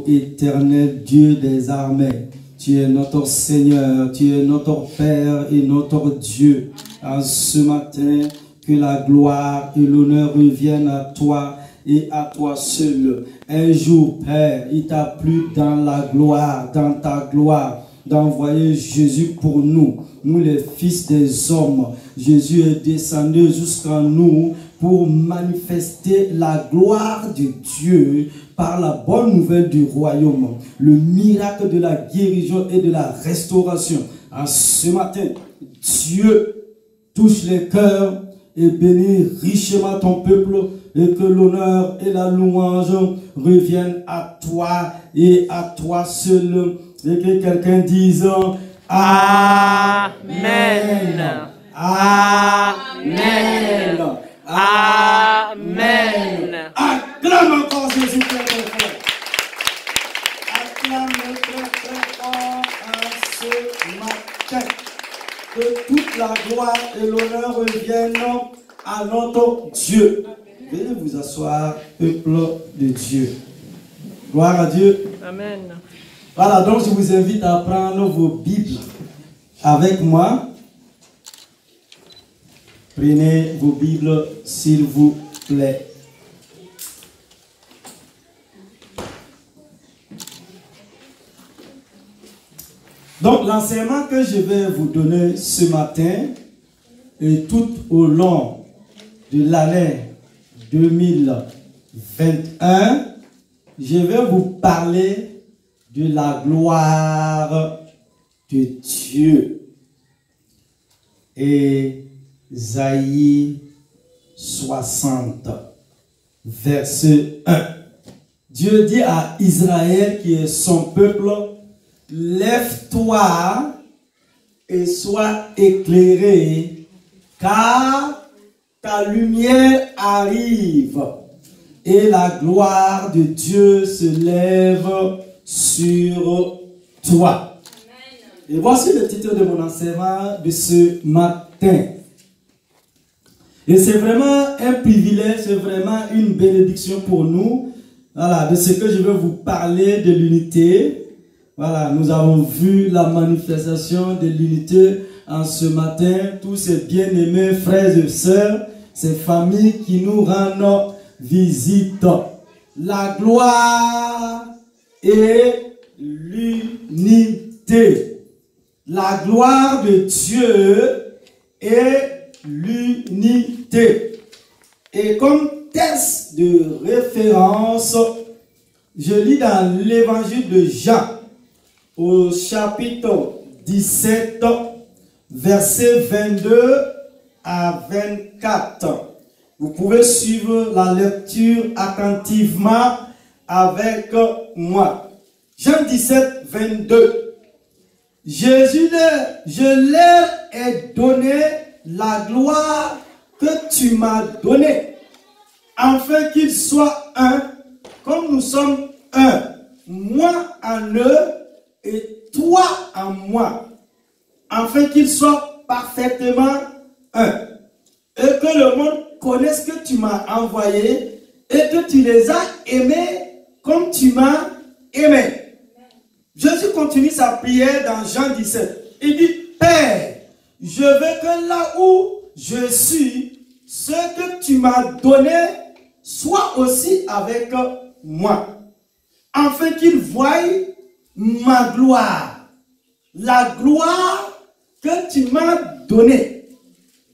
éternel Dieu des armées. Tu es notre Seigneur, tu es notre Père et notre Dieu. En ce matin, que la gloire et l'honneur reviennent à toi et à toi seul. Un jour, Père, il t'a plu dans la gloire, dans ta gloire, d'envoyer Jésus pour nous, nous les fils des hommes. Jésus est descendu jusqu'à nous pour manifester la gloire de Dieu par la bonne nouvelle du royaume, le miracle de la guérison et de la restauration. En ce matin, Dieu touche les cœurs et bénit richement ton peuple, et que l'honneur et la louange reviennent à toi et à toi seul. Et que quelqu'un dise Amen. Amen. Amen. Acclame encore Jésus, très fort. Acclame très fort en ce matin. Que toute la gloire et l'honneur reviennent à notre Dieu. Venez vous asseoir, peuple de Dieu. Gloire à Dieu. Amen. Voilà, donc je vous invite à prendre vos Bibles avec moi. Prenez vos Bibles, s'il vous plaît. Donc, l'enseignement que je vais vous donner ce matin et tout au long de l'année 2021, je vais vous parler de la gloire de Dieu. Ésaïe 60, verset 1. Dieu dit à Israël, qui est son peuple, lève-toi et sois éclairé, car ta lumière arrive et la gloire de Dieu se lève sur toi. Et voici le titre de mon enseignement de ce matin. Et c'est vraiment un privilège, c'est vraiment une bénédiction pour nous. Voilà, de ce que je vais vous parler de l'unité. Voilà, nous avons vu la manifestation de l'unité en ce matin. Tous ces bien-aimés frères et sœurs, ces familles qui nous rendent visite. La gloire et l'unité. La gloire de Dieu et l'unité. Et comme texte de référence, je lis dans l'évangile de Jean, au chapitre 17, versets 22 à 24. Vous pouvez suivre la lecture attentivement avec moi. Jean 17, 22. Jésus, je leur ai donné la gloire que tu m'as donnée, afin qu'ils soient un, comme nous sommes un, moi en eux et toi en moi, afin qu'ils soient parfaitement un, et que le monde connaisse que tu m'as envoyé et que tu les as aimés comme tu m'as aimé. Jésus continue sa prière dans Jean 17. Il dit, Père, je veux que là où je suis, ce que tu m'as donné soit aussi avec moi, afin qu'ils voient ma gloire, la gloire que tu m'as donnée,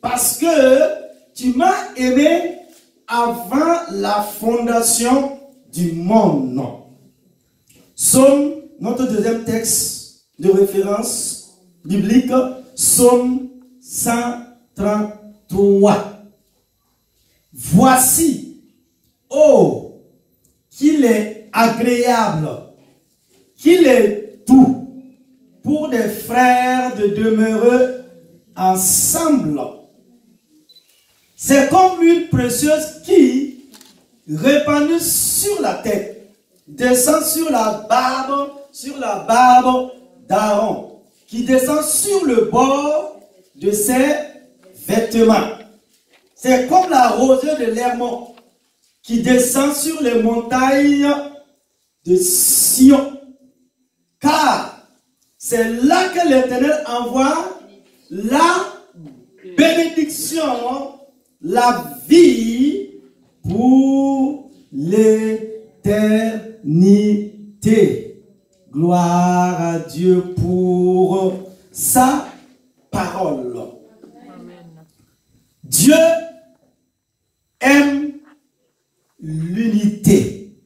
parce que tu m'as aimé avant la fondation du monde. Psaume, notre deuxième texte de référence biblique, Psaume 133. Voici, oh, qu'il est agréable, qu'il est doux pour des frères de demeurer ensemble. C'est comme une précieuse qui, répandue sur la tête, descend sur la barbe d'Aaron, qui descend sur le bord de ses vêtements. C'est comme la rosée de l'Hermon qui descend sur les montagnes de bénédiction. Car c'est là que l'Éternel envoie la bénédiction, la vie pour l'éternité. Gloire à Dieu pour sa parole. Amen. Dieu aime l'unité.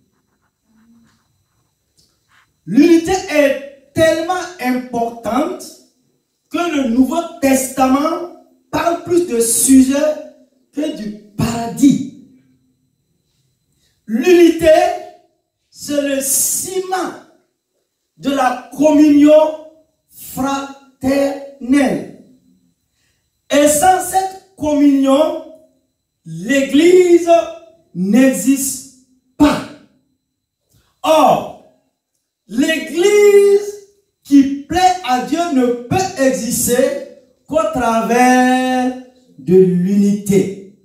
L'unité est tellement importante que le Nouveau Testament parle plus de sujets que du paradis. L'unité, c'est le ciment de la communion fraternelle. Et sans cette communion, l'Église n'existe pas. Or, l'Église qui plaît à Dieu ne peut exister qu'au travers de l'unité.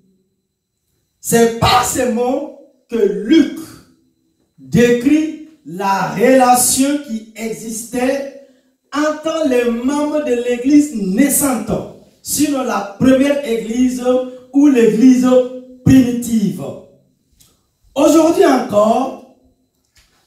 C'est par ces mots que Luc décrit la relation qui existait entre les membres de l'église naissante, sinon la première église ou l'église primitive. Aujourd'hui encore,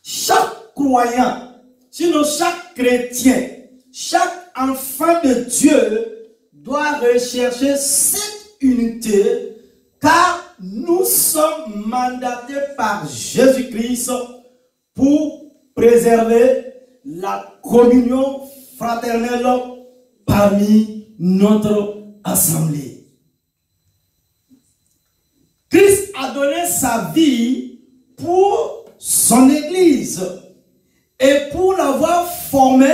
chaque croyant, sinon chaque chrétien, chaque enfant de Dieu doit rechercher cette unité, car nous sommes mandatés par Jésus-Christ pour préserver la communion fraternelle parmi notre assemblée. Christ a donné sa vie pour son Église et pour l'avoir formé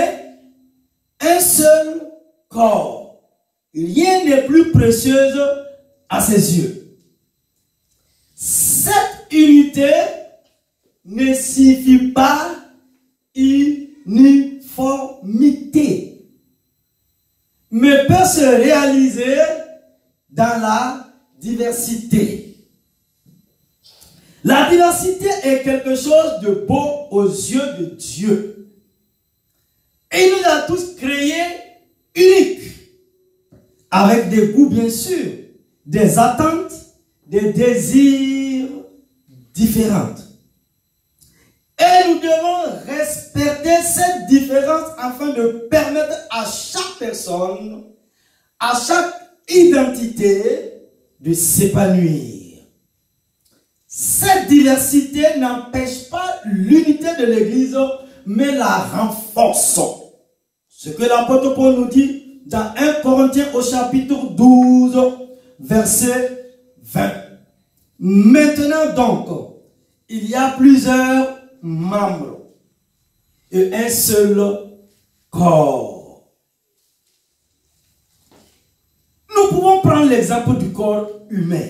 un seul corps. Rien n'est plus précieux à ses yeux. Cette unité ne signifie pas uniformité, mais peut se réaliser dans la diversité. La diversité est quelque chose de beau aux yeux de Dieu. Et il nous a tous créés uniques, avec des goûts bien sûr, des attentes, des désirs différents. Et nous devons respecter cette différence afin de permettre à chaque personne, à chaque identité, de s'épanouir. Cette diversité n'empêche pas l'unité de l'Église, mais la renforce. Ce que l'apôtre Paul nous dit dans 1 Corinthiens au chapitre 12, verset 20. Maintenant donc, il y a plusieurs membres et un seul corps. Nous pouvons prendre l'exemple du corps humain.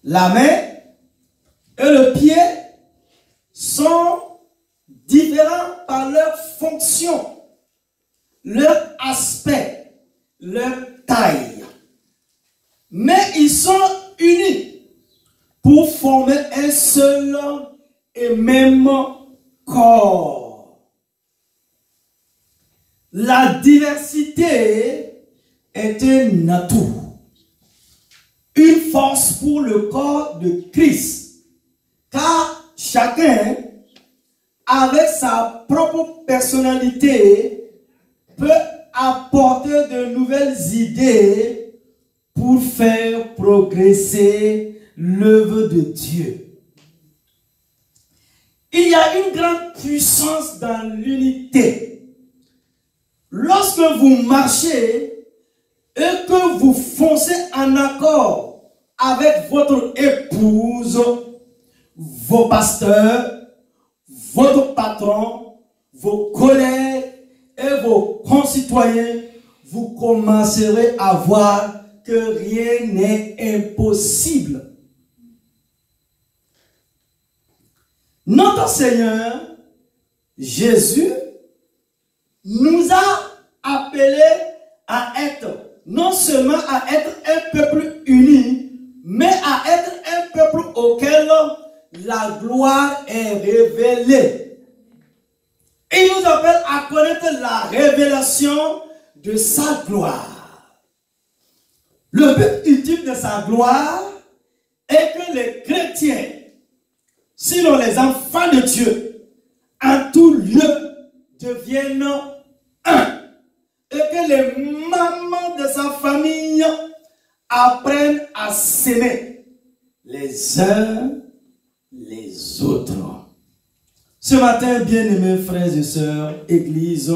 La main et le pied sont différents par leur fonction, leur aspect, leur taille. Mais ils sont unis pour former un seul et même corps. La diversité est un atout, une force pour le corps de Christ, car chacun, avec sa propre personnalité, peut apporter de nouvelles idées pour faire progresser l'œuvre de Dieu. Il y a une grande puissance dans l'unité. Lorsque vous marchez et que vous foncez en accord avec votre épouse, vos pasteurs, votre patron, vos collègues et vos concitoyens, vous commencerez à voir que rien n'est impossible. Notre Seigneur Jésus nous a appelés à être, non seulement à être un peuple uni, mais à être un peuple auquel la gloire est révélée. Il nous appelle à connaître la révélation de sa gloire. Le but ultime de sa gloire est que les chrétiens, sinon les enfants de Dieu, en tout lieu deviennent un. Et que les mamans de sa famille apprennent à s'aimer les uns les autres. Ce matin, bien-aimés frères et sœurs, Église,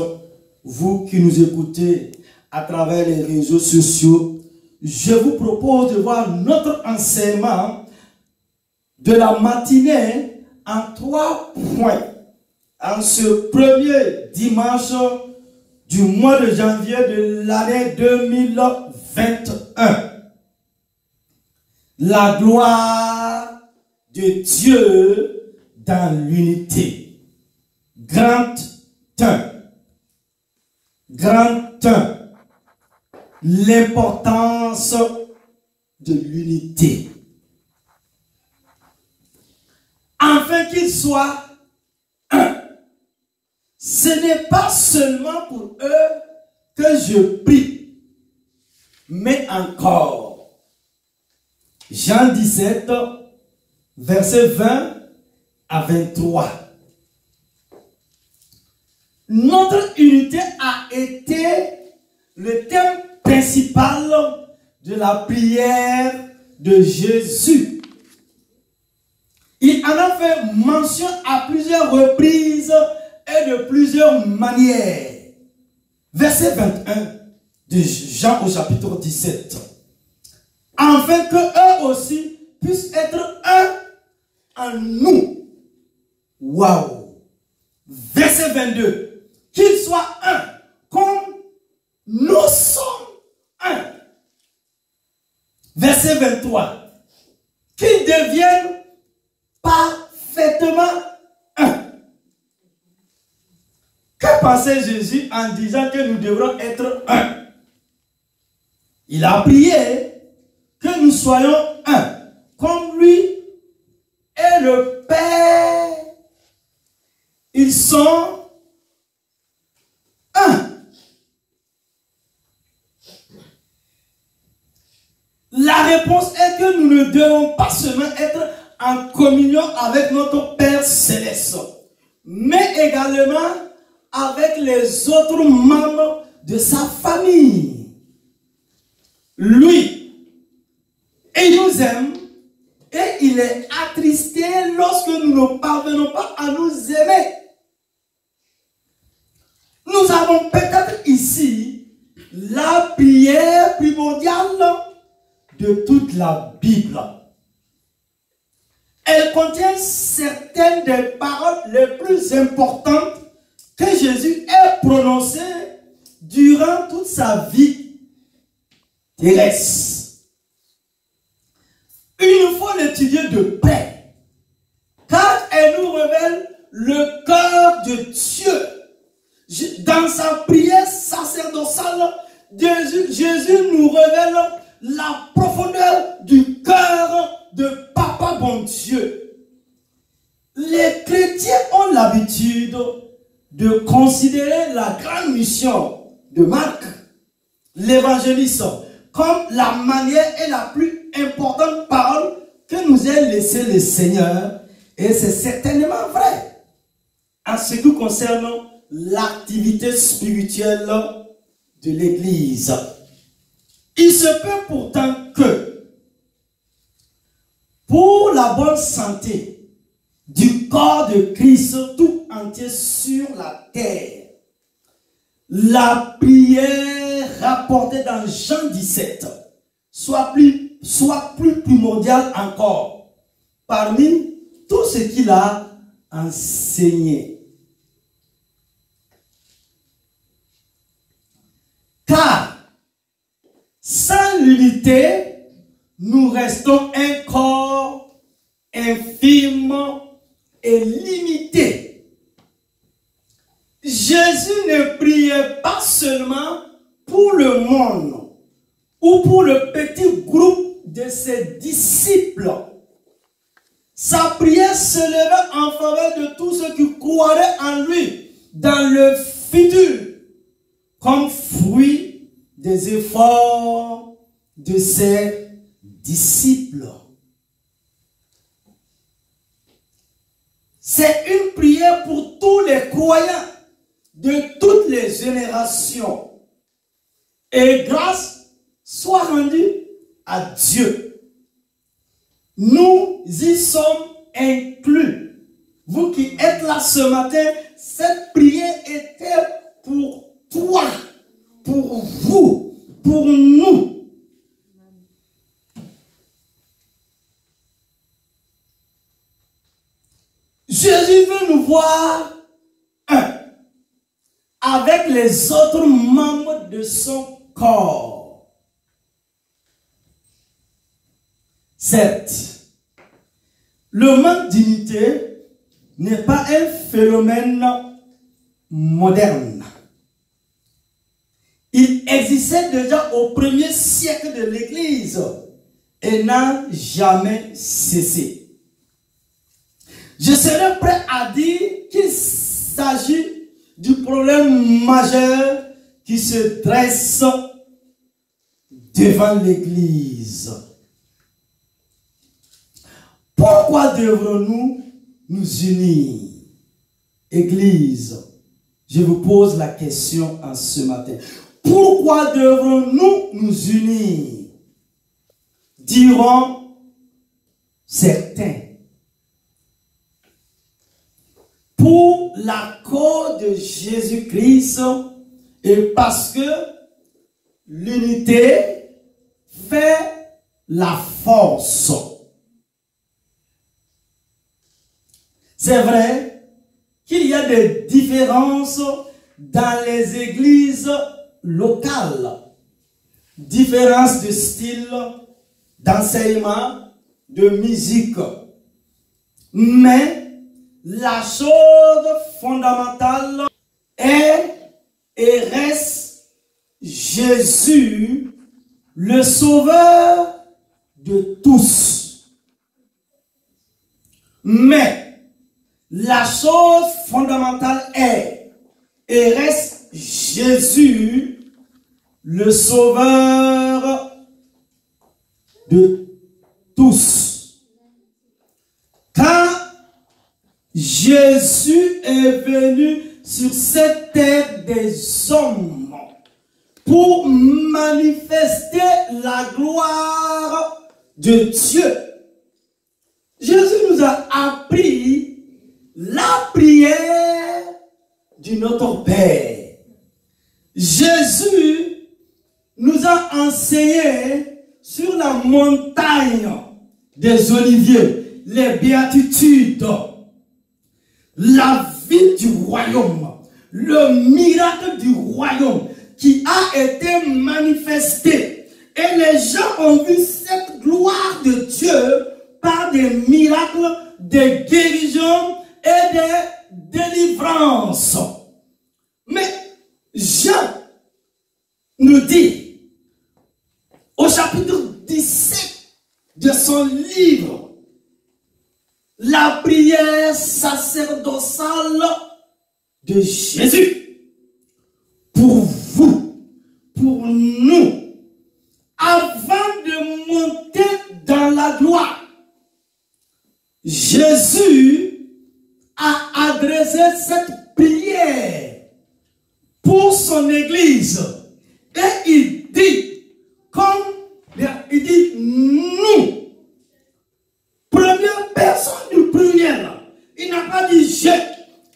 vous qui nous écoutez à travers les réseaux sociaux, je vous propose de voir notre enseignement de la matinée en 3 points. En ce premier dimanche du mois de janvier de l'année 2021. La gloire de Dieu dans l'unité. Grand 1. Grand 1. L'importance de l'unité. Afin qu'il soit un. Ce n'est pas seulement pour eux que je prie, mais encore. Jean 17, versets 20 à 23. Notre unité a été le thème principal de la prière de Jésus. Il en a fait mention à plusieurs reprises et de plusieurs manières. Verset 21 de Jean au chapitre 17. Afin que eux aussi puissent être un en nous. Waouh! Verset 22. Qu'ils soient un comme nous sommes un. Verset 23. Qu'ils deviennent parfaitement un. Que pensait Jésus en disant que nous devrons être un? Il a prié que nous soyons un, comme lui et le Père, ils sont un. La réponse est que nous ne devons pas seulement être en communion avec notre Père céleste, mais également avec les autres membres de sa famille. Lui, il nous aime et il est attristé lorsque nous ne parvenons pas à nous aimer. Nous avons peut-être ici la prière primordiale de toute la Bible. Elle contient certaines des paroles les plus importantes que Jésus ait prononcées durant toute sa vie terrestre. Il faut l'étudier de près, car elle nous révèle le cœur de Dieu. Dans sa prière sacerdotale, Jésus nous révèle la profondeur du cœur de Papa bon Dieu. Les chrétiens ont l'habitude de considérer la grande mission de Marc, l'évangéliste, comme la manière et la plus importante parole que nous ait laissé le Seigneur. Et c'est certainement vrai en ce qui concerne l'activité spirituelle de l'Église. Il se peut pourtant que pour la bonne santé du corps de Christ tout entier sur la terre, la prière rapportée dans Jean 17 soit plus primordiale encore parmi tout ce qu'il a enseigné. Car sans l'unité, nous restons un corps infime et limité. Jésus ne priait pas seulement pour le monde ou pour le petit groupe de ses disciples. Sa prière se levait en faveur de tous ceux qui croiraient en lui dans le futur comme fruit des efforts de ses disciples. C'est une prière pour tous les croyants de toutes les générations. Et grâce soit rendue à Dieu. Nous y sommes inclus. Vous qui êtes là ce matin, cette prière était pour toi, pour vous, pour nous. Jésus veut nous voir un, avec les autres membres de son corps. Certes, le manque d'unité n'est pas un phénomène moderne. Il existait déjà au premier siècle de l'Église et n'a jamais cessé. Je serais prêt à dire qu'il s'agit du problème majeur qui se dresse devant l'Église. Pourquoi devrons-nous nous unir? Église, je vous pose la question en ce matin. Pourquoi devrons-nous nous unir? Diront certains. Pour la cause de Jésus-Christ et parce que l'unité fait la force. C'est vrai qu'il y a des différences dans les églises locales. Différences de style, d'enseignement, de musique. Mais la chose fondamentale est et reste Jésus, le Sauveur de tous. Mais la chose fondamentale est et reste Jésus, le Sauveur de tous. Quand Jésus est venu sur cette terre des hommes pour manifester la gloire de Dieu. Jésus nous a appris la prière du Notre Père. Jésus nous a enseigné sur la montagne des Oliviers, les béatitudes, la vie du royaume, le miracle du royaume qui a été manifesté. Et les gens ont vu cette gloire de Dieu par des miracles, des guérisons et des délivrances. Mais Jean nous dit au chapitre 17 de son livre, la prière sacerdotale de Jésus, pour vous, pour nous, avant de monter dans la gloire. Jésus a adressé cette prière pour son église. Et il dit, nous. Première personne du pluriel. Il n'a pas dit je.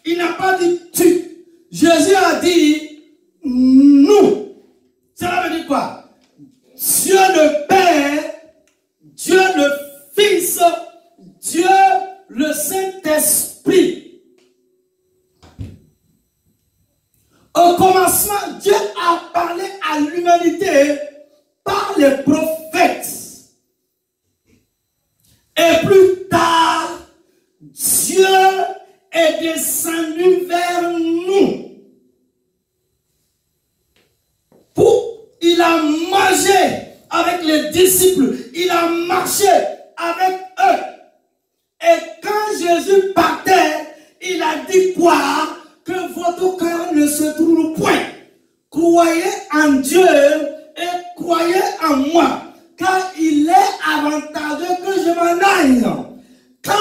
Il n'a pas dit tu. Jésus a dit nous. Cela veut dire quoi? Dieu le Père, Dieu le Fils, Dieu le Saint-Esprit. Au commencement, Dieu a parlé à l'humanité par les prophètes. Et plus tard, Dieu est descendu vers nous. Il a mangé avec les disciples. Il a marché avec eux. Et quand Jésus partait, il a dit quoi? Que votre cœur ne se trouve point. Croyez en Dieu et croyez en moi, car il est avantageux que je m'en aille. Quand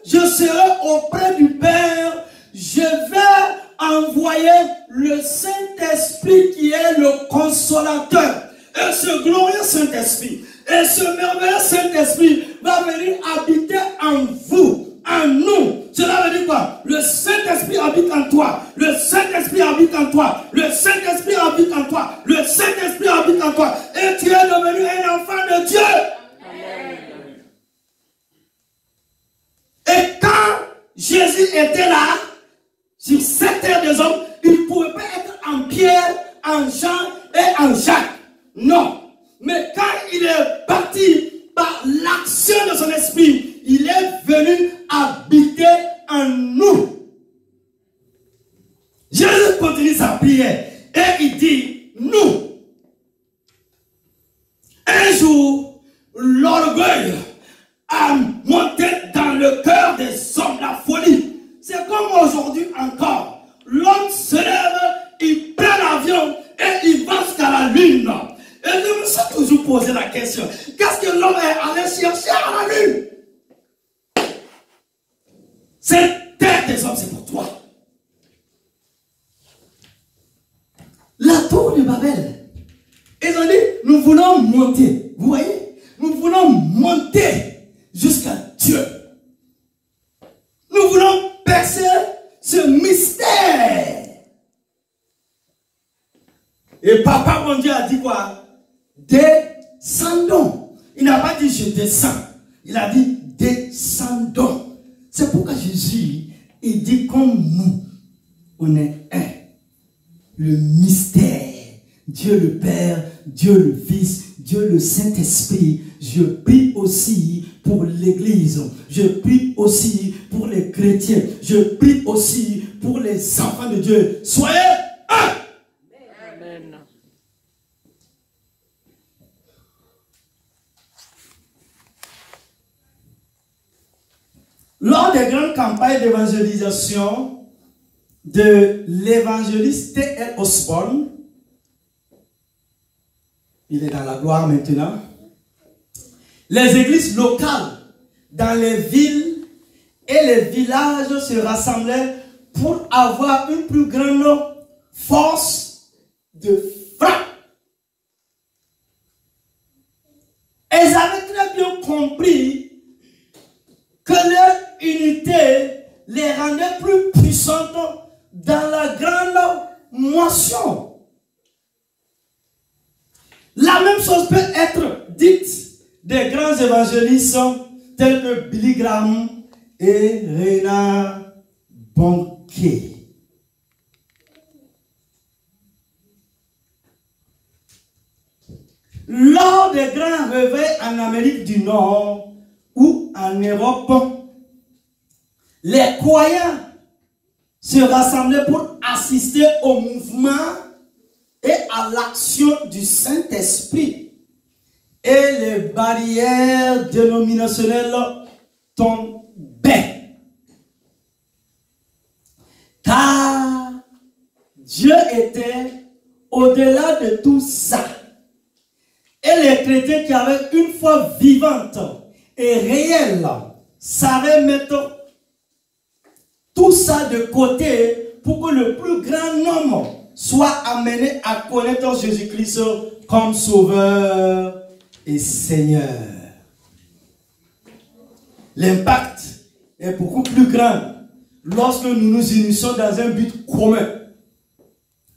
je serai auprès du Père, je vais envoyer le Saint-Esprit qui est le consolateur. Et ce glorieux Saint-Esprit, et ce merveilleux Saint-Esprit va venir habiter en vous, en nous. Cela veut dire quoi? Le Saint-Esprit habite en toi. Le Saint-Esprit habite en toi. Le Saint-Esprit habite en toi. Le Saint-Esprit habite en toi. Et tu es devenu un enfant de Dieu. Amen. Et quand Jésus était là, sur cette terre des hommes, il ne pouvait pas être en Pierre, en Jean et en Jacques. Non. Mais quand il est parti par l'action de son esprit, il est venu habiter en nous. Jésus continue sa prière et il dit, nous. Un jour, l'orgueil a monté dans le cœur des hommes, la folie. C'est comme aujourd'hui encore. L'homme se lève, il prend l'avion et il va jusqu'à la lune. Et je me suis toujours posé la question, qu'est-ce que l'homme est allé chercher à la lune? Cette terre des hommes, c'est pour toi. La tour de Babel. Ils ont dit, nous voulons monter. Vous voyez? Nous voulons monter jusqu'à Dieu. Nous voulons percer ce mystère. Et papa, mon Dieu, a dit quoi? Descendons. Il n'a pas dit je descends. Il a dit descendons. C'est pourquoi Jésus, il dit comme nous, on est un. Le mystère. Dieu le Père, Dieu le Fils, Dieu le Saint-Esprit. Je prie aussi pour l'Église. Je prie aussi pour les chrétiens. Je prie aussi pour les enfants de Dieu. Soyez un. Amen. Lors des grandes campagnes d'évangélisation de l'évangéliste T.L. Osborne, il est dans la gloire maintenant, les églises locales dans les villes et les villages se rassemblaient pour avoir une plus grande force de frappe. Ils avaient très bien compris que leur unité les rendait plus puissantes dans la grande moisson. La même chose peut être dite des grands évangélistes tels que Billy Graham et Reinhard Bonnke. Lors des grands réveils en Amérique du Nord ou en Europe, les croyants se rassemblaient pour assister au mouvement et à l'action du Saint-Esprit. Et les barrières dénominationnelles tombaient. Car Dieu était au-delà de tout ça. Et les chrétiens qui avaient une foi vivante et réelle savaient mettre tout ça de côté pour que le plus grand nombre soit amené à connaître Jésus-Christ comme Sauveur et Seigneur. L'impact est beaucoup plus grand lorsque nous nous unissons dans un but commun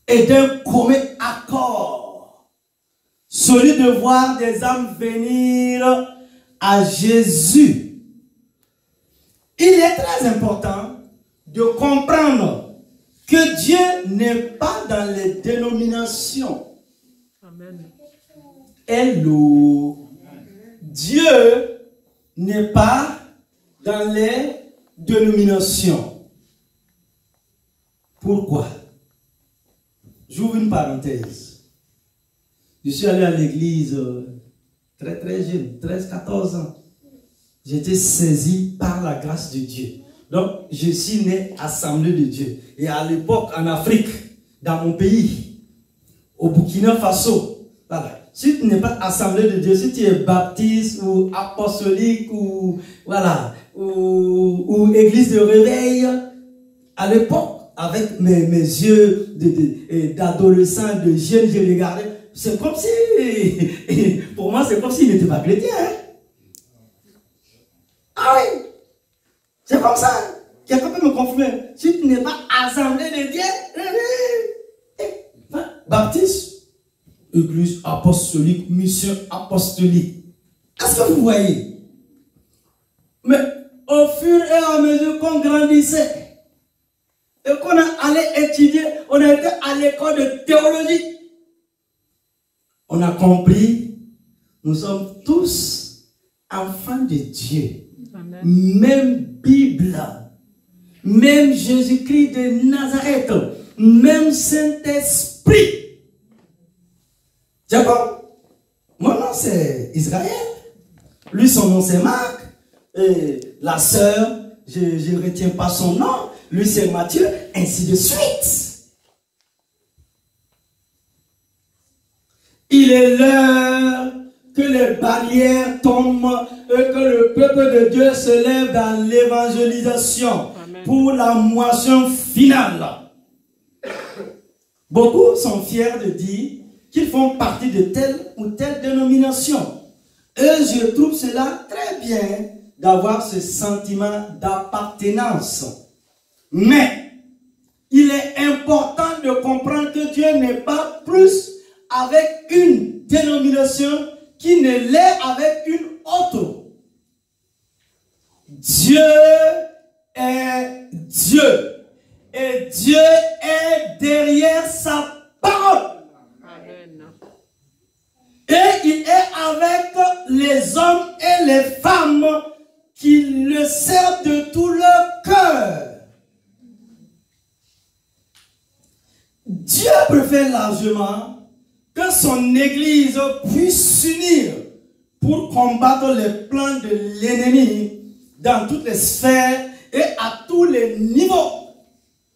et d'un commun accord. Celui de voir des âmes venir à Jésus. Il est très important de comprendre que Dieu n'est pas dans les dénominations. Amen. Hello. Dieu n'est pas dans les dénominations. Pourquoi? J'ouvre une parenthèse. Je suis allé à l'église très jeune, 13-14 ans. J'étais saisi par la grâce de Dieu. Donc, je suis né Assemblée de Dieu. Et à l'époque, en Afrique, dans mon pays, au Burkina Faso, voilà. Si tu n'es pas Assemblée de Dieu, si tu es baptiste ou apostolique ou voilà, ou église de réveil, à l'époque, avec mes yeux d'adolescent, de jeune, je regardais, c'est comme si, pour moi, c'est comme s'il n'était pas chrétien. Hein? Ah oui, c'est comme ça. Quelqu'un peut me confirmer. Si tu n'es pas Assemblée de Dieu, baptiste, église apostolique, mission apostolique. Est-ce que vous voyez? Mais au fur et à mesure qu'on grandissait et qu'on allait étudier, on a été à l'école de théologie, on a compris, nous sommes tous enfants de Dieu. Amen. Même Bible, même Jésus-Christ de Nazareth, même Saint-Esprit. Jacob, mon nom c'est Israël, lui son nom c'est Marc, et la sœur, je ne retiens pas son nom, lui c'est Matthieu, ainsi de suite. Il est l'heure que les barrières tombent et que le peuple de Dieu se lève dans l'évangélisation pour la moisson finale. Beaucoup sont fiers de dire qu'ils font partie de telle ou telle dénomination. Et je trouve cela très bien d'avoir ce sentiment d'appartenance. Mais il est important de comprendre que Dieu n'est pas plus avec une dénomination qui ne l'est avec une autre. Dieu est Dieu. Et Dieu est derrière sa parole. Et il est avec les hommes et les femmes qui le servent de tout leur cœur. Dieu préfère largement que son Église puisse s'unir pour combattre les plans de l'ennemi dans toutes les sphères et à tous les niveaux.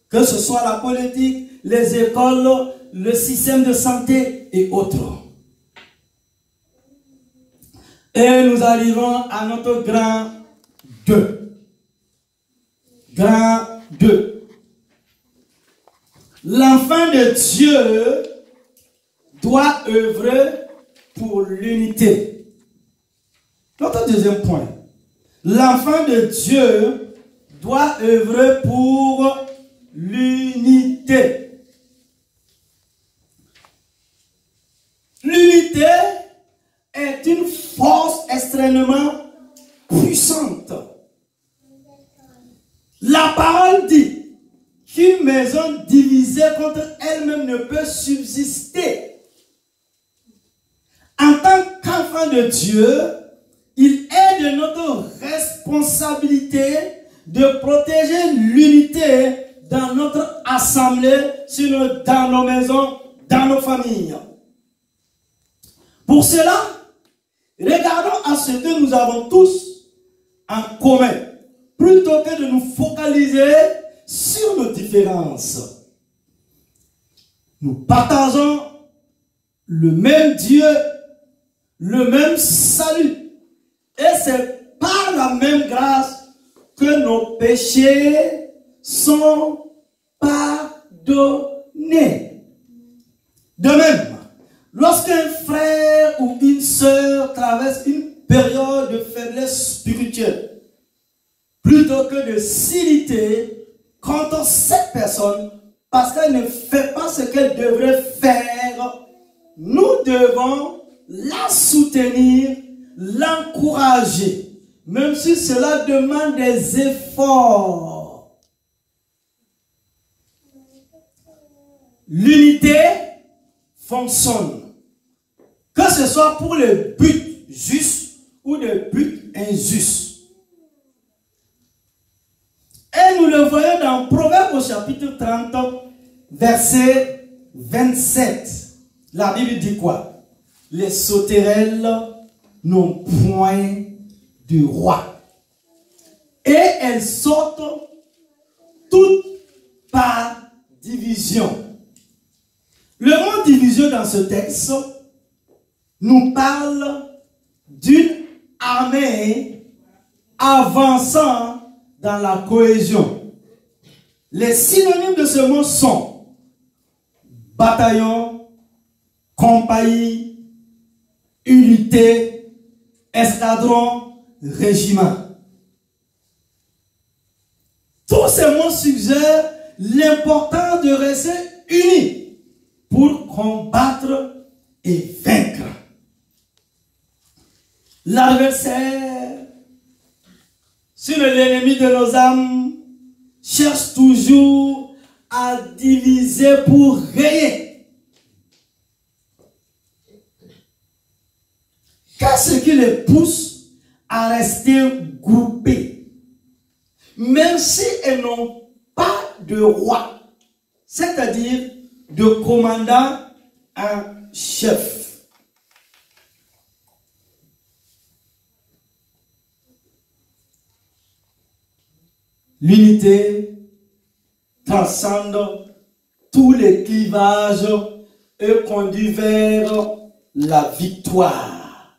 Que ce soit la politique, les écoles, le système de santé et autres. Et nous arrivons à notre grand 2. Grand 2. L'enfant de Dieu doit œuvrer pour l'unité. Notre deuxième point. L'enfant de Dieu doit œuvrer pour l'unité. L'unité est une force extrêmement puissante. La parole dit qu'une maison divisée contre elle-même ne peut subsister. En tant qu'enfant de Dieu, il est de notre responsabilité de protéger l'unité dans notre assemblée, dans nos maisons, dans nos familles. Pour cela, regardons à ce que nous avons tous en commun, plutôt que de nous focaliser sur nos différences. Nous partageons le même Dieu, le même salut, et c'est par la même grâce que nos péchés sont pardonnés. De même, lorsqu'un frère ou une sœur traverse une période de faiblesse spirituelle, plutôt que de s'irriter contre cette personne parce qu'elle ne fait pas ce qu'elle devrait faire, nous devons la soutenir, l'encourager, même si cela demande des efforts. L'unité fonctionne, que ce soit pour les buts justes ou les buts injustes. Et nous le voyons dans Proverbes au chapitre 30, verset 27. La Bible dit quoi? Les sauterelles n'ont point de roi, et elles sautent toute par division. Le mot division dans ce texte nous parle d'une armée avançant dans la cohésion. Les synonymes de ce mot sont bataillon, compagnie, unité, escadron, régiment. Tous ces mots suggèrent l'importance de rester unis pour combattre et vaincre. L'adversaire, sur l'ennemi de nos âmes, cherche toujours à diviser pour régner. Qu'est-ce qui les pousse à rester groupés, même si elles n'ont pas de roi, c'est-à-dire de commandant en chef? L'unité transcende tous les clivages et conduit vers la victoire.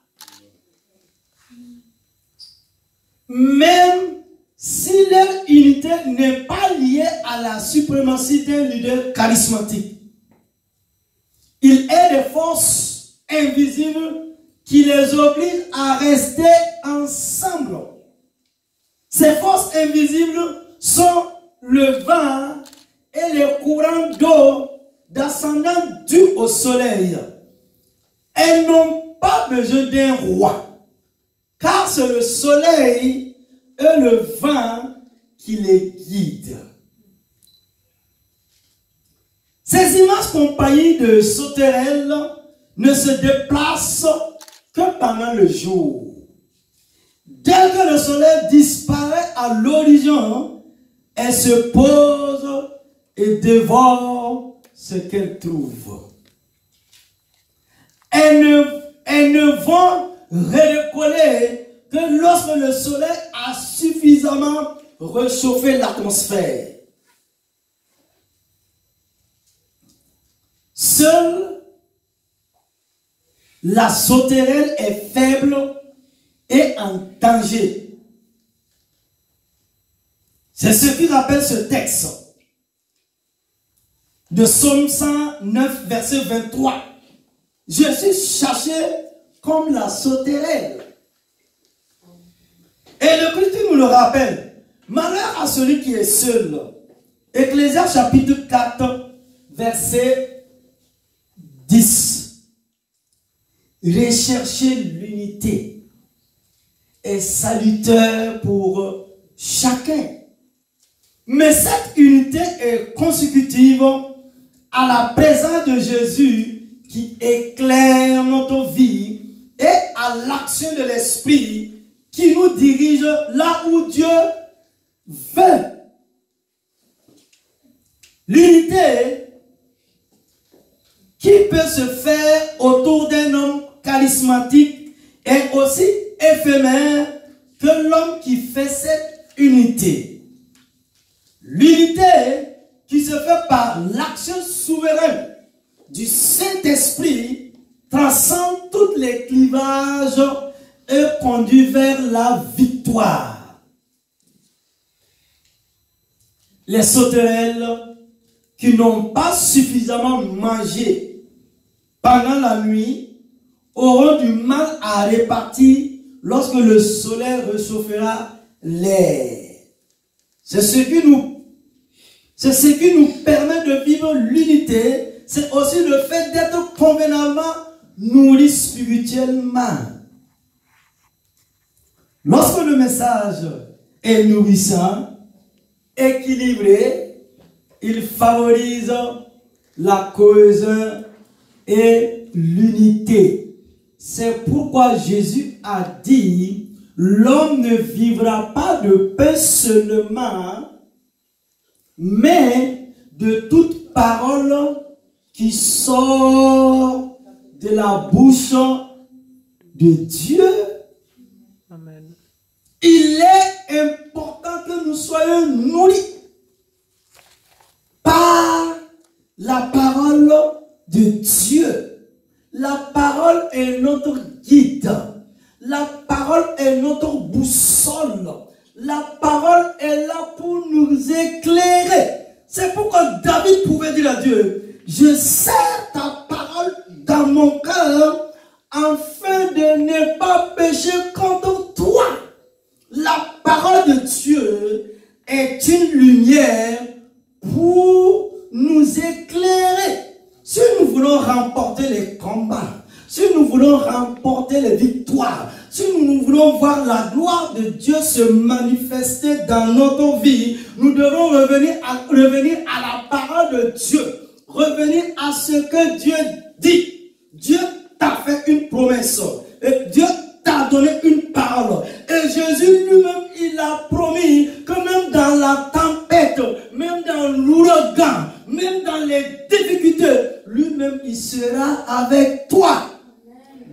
Même si leur unité n'est pas liée à la suprématie d'un leader charismatique, il est des forces invisibles qui les obligent à rester ensemble. Ces forces invisibles sont le vent et les courants d'eau descendant dus au soleil. Elles n'ont pas besoin d'un roi, car c'est le soleil et le vent qui les guident. Ces immenses compagnies de sauterelles ne se déplacent que pendant le jour. Dès que le soleil disparaît à l'horizon, elles se posent et dévorent ce qu'elles trouvent. Elles ne vont redécoller que lorsque le soleil a suffisamment réchauffé l'atmosphère. Seule la sauterelle est faible et en danger. C'est ce qui rappelle ce texte de Psaume 109, verset 23. Je suis cherché comme la sauterelle. Et l'Écriture nous le rappelle. Malheur à celui qui est seul. Ecclésiaste chapitre 4, verset 10. Recherchez l'unité est salutaire pour chacun. Mais cette unité est consécutive à la présence de Jésus qui éclaire notre vie et à l'action de l'Esprit qui nous dirige là où Dieu veut. L'unité qui peut se faire autour d'un homme charismatique est aussi éphémère que l'homme qui fait cette unité. L'unité qui se fait par l'action souveraine du Saint-Esprit transcende tous les clivages et conduit vers la victoire. Les sauterelles qui n'ont pas suffisamment mangé pendant la nuit auront du mal à répartir lorsque le soleil réchauffera l'air. C'est ce qui nous permet de vivre l'unité. C'est aussi le fait d'être convenablement nourris spirituellement. Lorsque le message est nourrissant, équilibré, il favorise la cohésion et l'unité. C'est pourquoi Jésus a dit, l'homme ne vivra pas de pain seulement, mais de toute parole qui sort de la bouche de Dieu. Amen. Il est important que nous soyons nourris la parole de Dieu. La parole est notre guide. La parole est notre boussole. La parole est là pour nous éclairer. C'est pourquoi David pouvait dire à Dieu, je serre ta parole dans mon cœur afin de ne pas pécher contre toi. La parole de Dieu est une lumière pour nous éclairer. Si nous voulons remporter les combats, si nous voulons remporter les victoires, si nous voulons voir la gloire de Dieu se manifester dans notre vie, nous devons revenir à la parole de Dieu. Revenir à ce que Dieu dit. Dieu t'a fait une promesse. Et Dieu t'a donné une parole. Et Jésus lui-même, il a promis que même dans la tempête, même dans l'ouragan, même dans les difficultés, lui-même, il sera avec toi.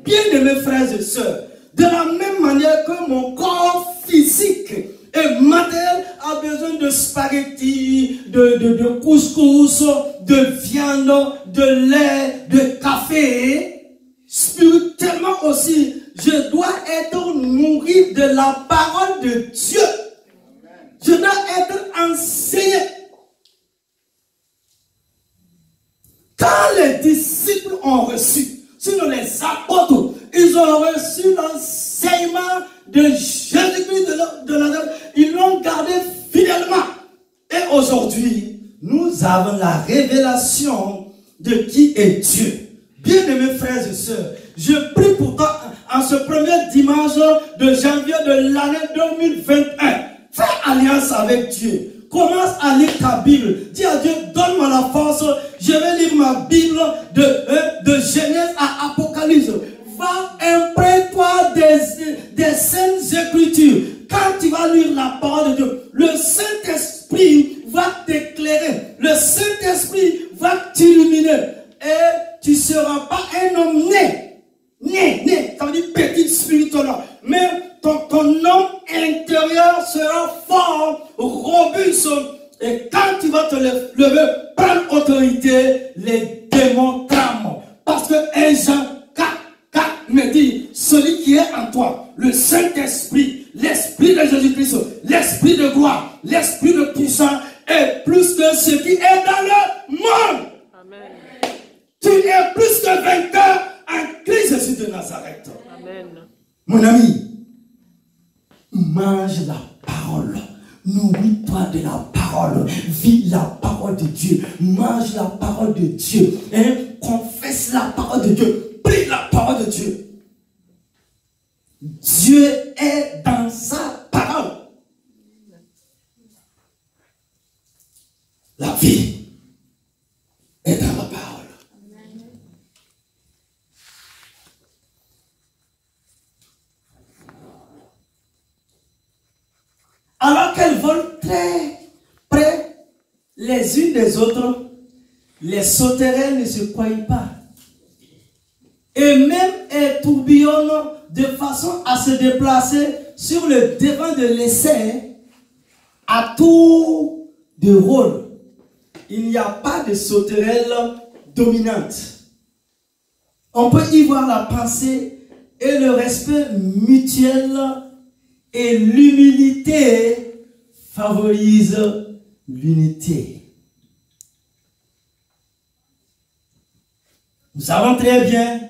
Bien-aimés frères et sœurs, de la même manière que mon corps physique et matériel a besoin de spaghettis, de couscous, de viande, de lait, de café, spirituellement aussi, je dois être nourri de la parole de Dieu. Je dois être enseigné. Quand les disciples ont reçu, sinon les apôtres, ils ont reçu l'enseignement de Jésus-Christ de Nazareth. Ils l'ont gardé fidèlement. Et aujourd'hui, nous avons la révélation de qui est Dieu. Bien-aimés frères et sœurs, je prie pour toi en ce premier dimanche de janvier de l'année 2021. Fais alliance avec Dieu. Commence à lire ta Bible. Dis à Dieu, donne-moi la force. Je vais lire ma Bible de Genèse à Apocalypse. Va imprègne-toi des saintes écritures. Quand tu vas lire la parole de Dieu, le Saint-Esprit va t'éclairer. Le Saint-Esprit va t'illuminer. Et tu ne seras pas un homme né. Ça veut dire petit spirituellement. Mais ton homme intérieur sera fort, robuste. Et quand tu vas te lever, prendre autorité, les démons tremblent. Parce que 1 Jean 4 me dit, celui qui est en toi, le Saint-Esprit, l'Esprit de Jésus-Christ, l'Esprit de gloire, l'Esprit de puissance, est plus que ce qui est dans le monde. Amen. Tu es plus que vainqueur en Christ Jésus de Nazareth. Amen. Mon ami, mange la parole. Nourris-toi de la parole. Vis la parole de Dieu. Mange la parole de Dieu. Confesse la parole de Dieu. Prie la parole de Dieu. Dieu est dans sa parole. La vie est dans la parole. Alors qu'elles volent très près les unes des autres, les sauterelles ne se croient pas. Et même elles tourbillonnent de façon à se déplacer sur le devant de l'essai à tour de rôle. Il n'y a pas de sauterelle dominante. On peut y voir la pensée et le respect mutuel. Et l'humilité favorise l'unité. Nous savons très bien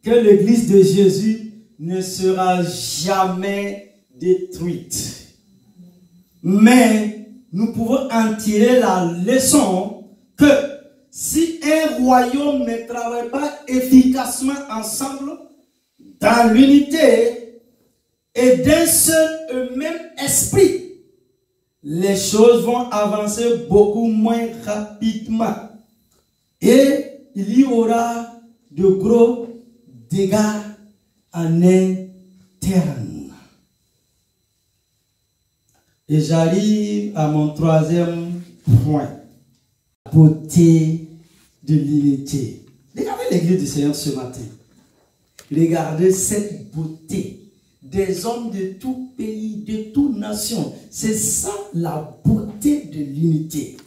que l'Église de Jésus ne sera jamais détruite. Mais nous pouvons en tirer la leçon que si un royaume ne travaille pas efficacement ensemble, dans l'unité, et d'un seul et même esprit, les choses vont avancer beaucoup moins rapidement. Et il y aura de gros dégâts en interne. Et j'arrive à mon troisième point. La beauté de l'unité. Regardez l'église du Seigneur ce matin. Regardez cette beauté. Des hommes de tout pays, de toute nation. C'est ça la beauté de l'unité.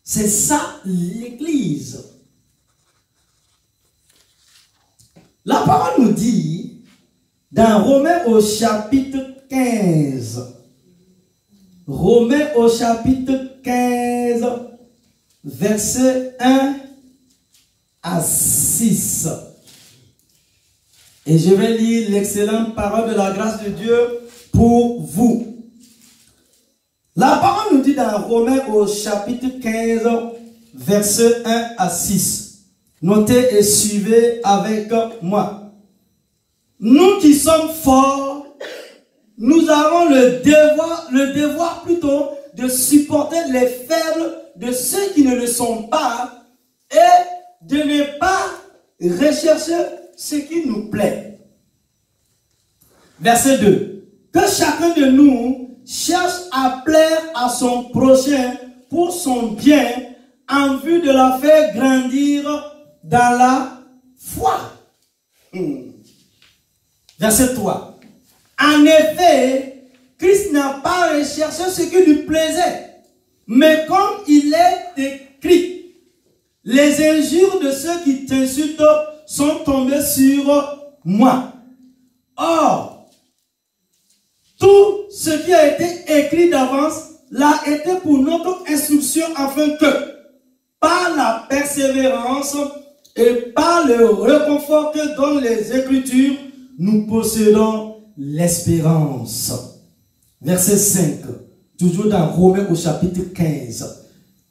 C'est ça l'Église. La parole nous dit, dans Romains au chapitre 15, Romains au chapitre 15, verset 1 à 6. Et je vais lire l'excellente parole de la grâce de Dieu pour vous. La parole nous dit dans Romains au chapitre 15, verset 1 à 6. Notez et suivez avec moi. Nous qui sommes forts, nous avons le devoir plutôt de supporter les faibles de ceux qui ne le sont pas et de ne pas rechercher ce qui nous plaît. Verset 2. Que chacun de nous cherche à plaire à son prochain pour son bien en vue de la faire grandir dans la foi. Verset 3. En effet, Christ n'a pas recherché ce qui lui plaisait, mais comme il est écrit, les injures de ceux qui t'insultent sont tombées sur moi. Or, tout ce qui a été écrit d'avance l'a été pour notre instruction afin que, par la persévérance et par le réconfort que donnent les Écritures, nous possédons l'espérance. Verset 5, toujours dans Romains au chapitre 15.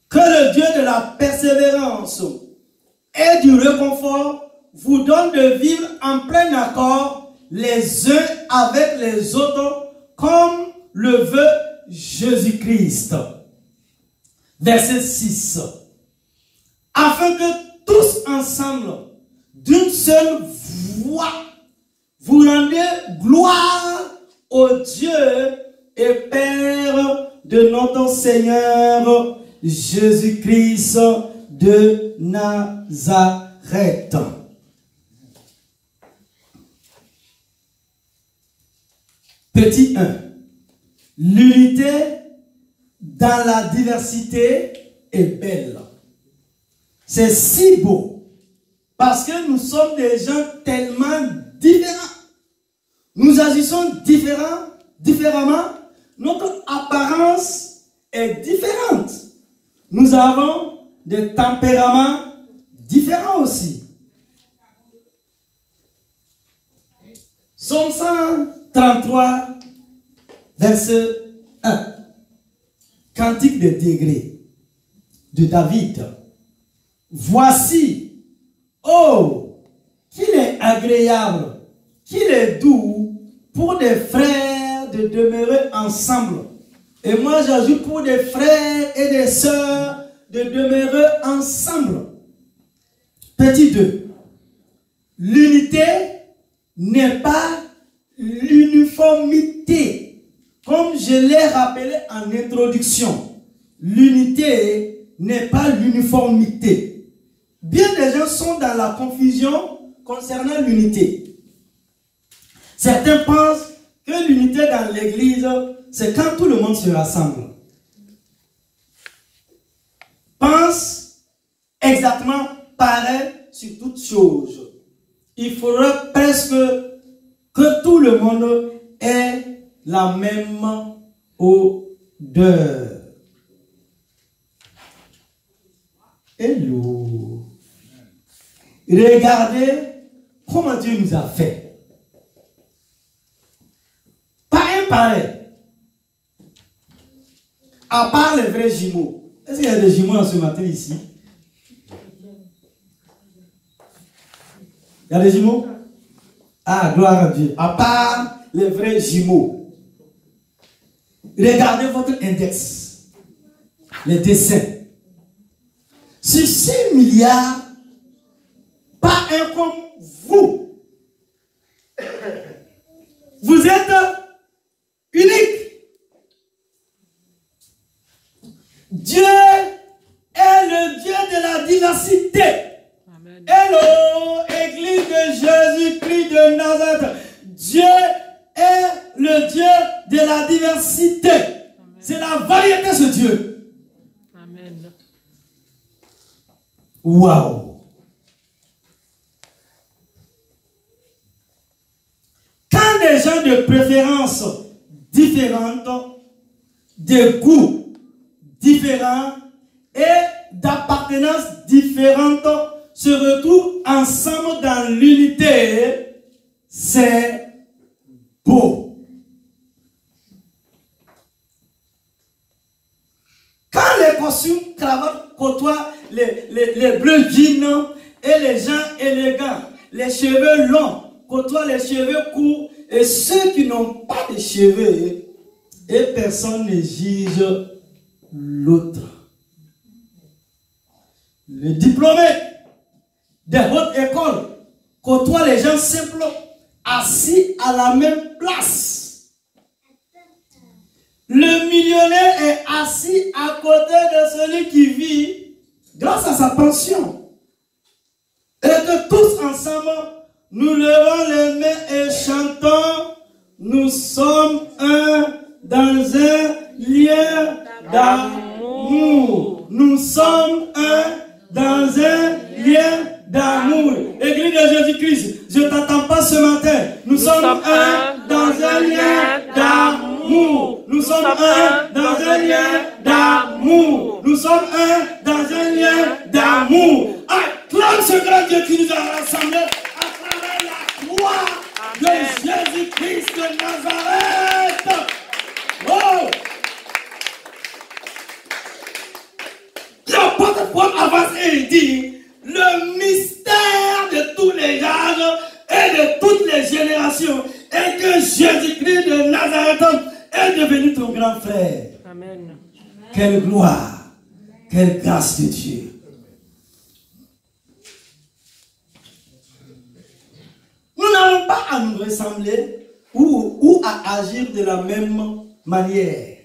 Que le Dieu de la persévérance et du réconfort vous donne de vivre en plein accord les uns avec les autres comme le veut Jésus-Christ. Verset 6. Afin que tous ensemble, d'une seule voix, vous rendiez gloire au Dieu et Père de notre Seigneur Jésus-Christ de Nazareth. Petit 1. L'unité dans la diversité est belle. C'est si beau parce que nous sommes des gens tellement différents. Nous agissons différemment. Notre apparence est différente. Nous avons des tempéraments différents aussi. Psaume 133, verset 1. Cantique de degrés de David. Voici, oh, qu'il est agréable, qu'il est doux pour des frères de demeurer ensemble. Et moi j'ajoute pour des frères et des sœurs de demeurer ensemble. Petit 2. L'unité n'est pas l'uniformité. Comme je l'ai rappelé en introduction, l'unité n'est pas l'uniformité. Bien des gens sont dans la confusion concernant l'unité. Certains pensent que l'unité dans l'église, c'est quand tout le monde se rassemble. Pense exactement pareil sur toutes choses. Il faudrait presque que tout le monde ait la même odeur. Hello. Regardez comment Dieu nous a fait. Pas un pareil. À part les vrais jumeaux. Est-ce qu'il y a des jumeaux en ce matin ici? Il y a des jumeaux? Ah, gloire à Dieu. À part les vrais jumeaux. Regardez votre index. Les dessins. Sur 6 milliards, pas un comme vous. Vous êtes unique. Dieu est le Dieu de la diversité. Amen. Hello, Église de Jésus-Christ de Nazareth. Dieu est le Dieu de la diversité. C'est la variété, ce Dieu. Amen. Waouh! Quand des gens de préférences différentes, de goûts différents et d'appartenances différentes se retrouvent ensemble dans l'unité, c'est beau. Quand les costumes cravates côtoient les bleus jeans et les gens élégants, les cheveux longs côtoient les cheveux courts et ceux qui n'ont pas de cheveux, et personne ne juge l'autre. Les diplômés des hautes écoles côtoient les gens simples assis à la même place. Le millionnaire est assis à côté de celui qui vit grâce à sa pension. Et que tous ensemble, nous levons les mains et chantons, nous sommes un dans un lien d'amour. Nous sommes un dans un lien d'amour. Église de Jésus-Christ, je ne t'attends pas ce matin. Nous sommes un dans un lien d'amour. Nous sommes un dans un lien d'amour. Nous sommes un dans un lien d'amour. Acclame ce grand Dieu qui nous a rassemblés à travers la croix de Jésus-Christ de Nazareth. Oh! L'apôtre Paul avance et il dit, le mystère de tous les âges et de toutes les générations est que Jésus-Christ de Nazareth est devenu ton grand frère. Amen. Quelle gloire, quelle grâce de Dieu. Nous n'avons pas à nous ressembler ou à agir de la même manière.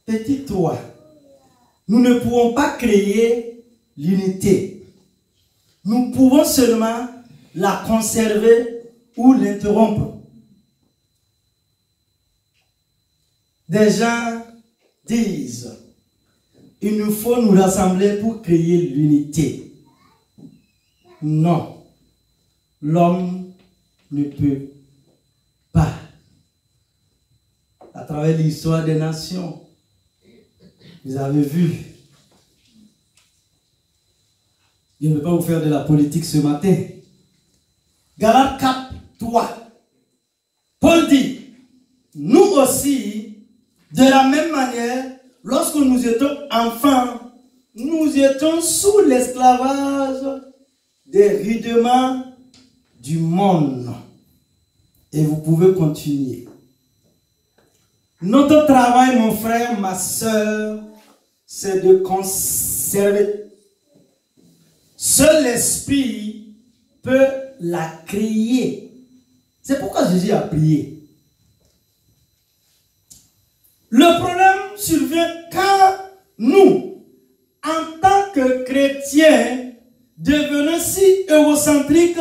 Petit toi, nous ne pouvons pas créer l'unité. Nous pouvons seulement la conserver ou l'interrompre. Des gens disent, il nous faut nous rassembler pour créer l'unité. Non, l'homme ne peut pas. À travers l'histoire des nations, vous avez vu. Je ne vais pas vous faire de la politique ce matin. Galates 4, 3. Paul dit, nous aussi, de la même manière, lorsque nous étions enfants, nous étions sous l'esclavage des rudiments du monde. Et vous pouvez continuer. Notre travail, mon frère, ma soeur, c'est de conserver. Seul l'Esprit peut la créer. C'est pourquoi Jésus a prié. Le problème survient quand nous, en tant que chrétiens, devenons si égocentriques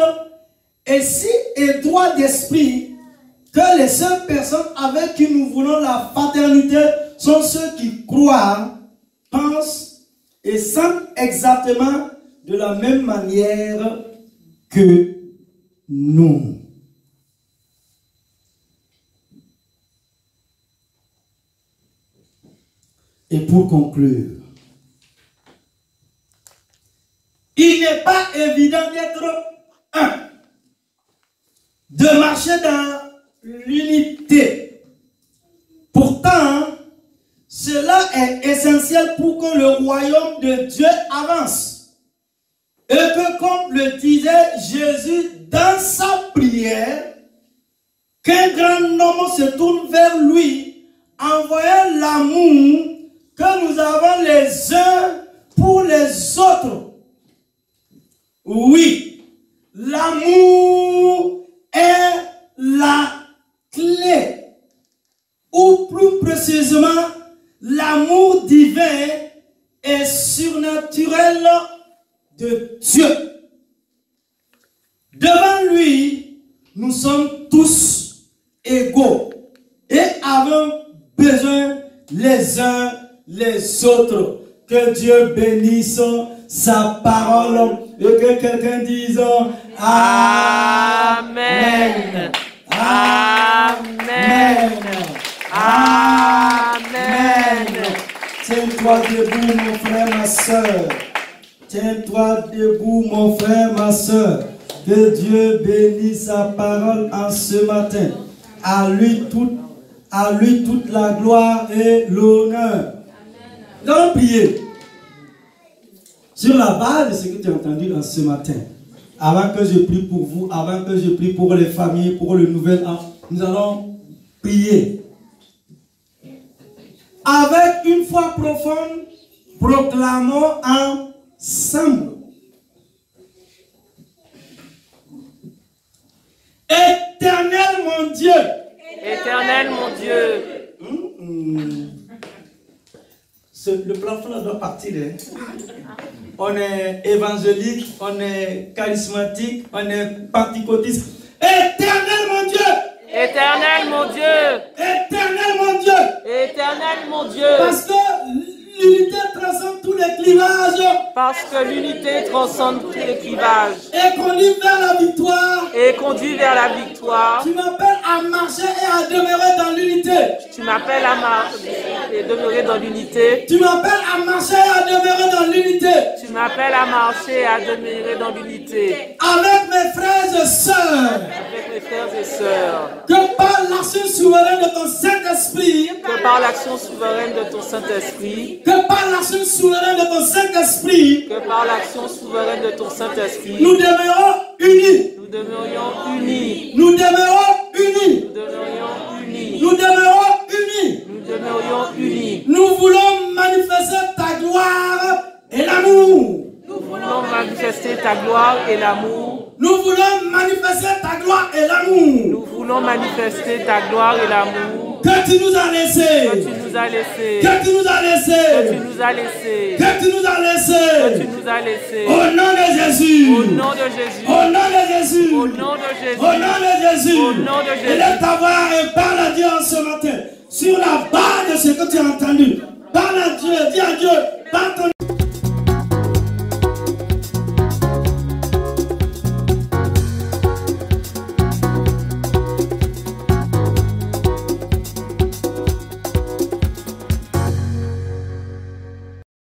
et si étroits d'esprit que les seules personnes avec qui nous voulons la fraternité sont ceux qui croient, pensent et sentent exactement de la même manière que nous. Et pour conclure, il n'est pas évident d'être un, de marcher dans l'unité. Pourtant, cela est essentiel pour que le royaume de Dieu avance. Et que, comme le disait Jésus dans sa prière, qu'un grand homme se tourne vers lui, envoyant l'amour que nous avons les uns pour les autres. Oui, l'amour est la clé, ou plus précisément, l'amour divin et surnaturel de Dieu. Devant lui, nous sommes tous égaux et avons besoin les uns les autres. Que Dieu bénisse sa parole et que quelqu'un dise Amen. Amen. Amen. Tiens-toi debout, mon frère, ma soeur. Tiens-toi debout, mon frère, ma soeur. Que Dieu bénisse sa parole en ce matin. À lui toute la gloire et l'honneur. Nous allons prier sur la base de ce que tu as entendu en ce matin. Avant que je prie pour vous, avant que je prie pour les familles, pour le nouvel an, nous allons prier. Avec une foi profonde, proclamons ensemble. Éternel mon Dieu. Éternel mon Dieu. Le plafond doit partir. Hein? On est évangélique, on est charismatique, on est pentecôtiste. Éternel mon Dieu. Éternel mon Dieu. Éternel mon Dieu. Éternel mon Dieu. Parce que l'unité transcende tous les clivages. Parce que l'unité transcende tous les clivages. Et conduit vers la victoire. Et conduit vers la victoire. Tu m'appelles à marcher et à demeurer dans l'unité. Tu m'appelles à marcher et demeurer dans l'unité. Tu m'appelles à marcher et à demeurer dans l'unité. Tu m'appelles à marcher et à demeurer dans l'unité. Avec mes frères et sœurs. Avec mes frères et sœurs. Que par l'action souveraine de ton Saint-Esprit. Que par l'action souveraine de ton Saint-Esprit. Que par l'action souveraine de ton Saint-Esprit. Que par l'action souveraine de ton Saint-Esprit. Nous demeurons unis. Nous demeurions unis. Nous demeurons unis. Nous demeurions unis. Nous demeurons unis. Nous demeurions unis. Nous voulons manifester ta gloire et l'amour. Nous voulons manifester ta gloire et l'amour. Nous voulons manifester ta gloire et l'amour. Nous voulons manifester ta gloire et l'amour. Que tu nous as laissé. Que tu nous as laissé. Que tu nous as laissé. Que tu nous as laissé. Que tu nous as laissé. Que tu nous as laissé. Au nom de Jésus. Au nom de Jésus. Au nom de Jésus. Au nom de Jésus. Au nom de Jésus. Au nom de Jésus. Élève ta voix et parle à Dieu en ce matin. Sur la base de ce que tu as entendu. Parle à Dieu. Dis à Dieu. Par ton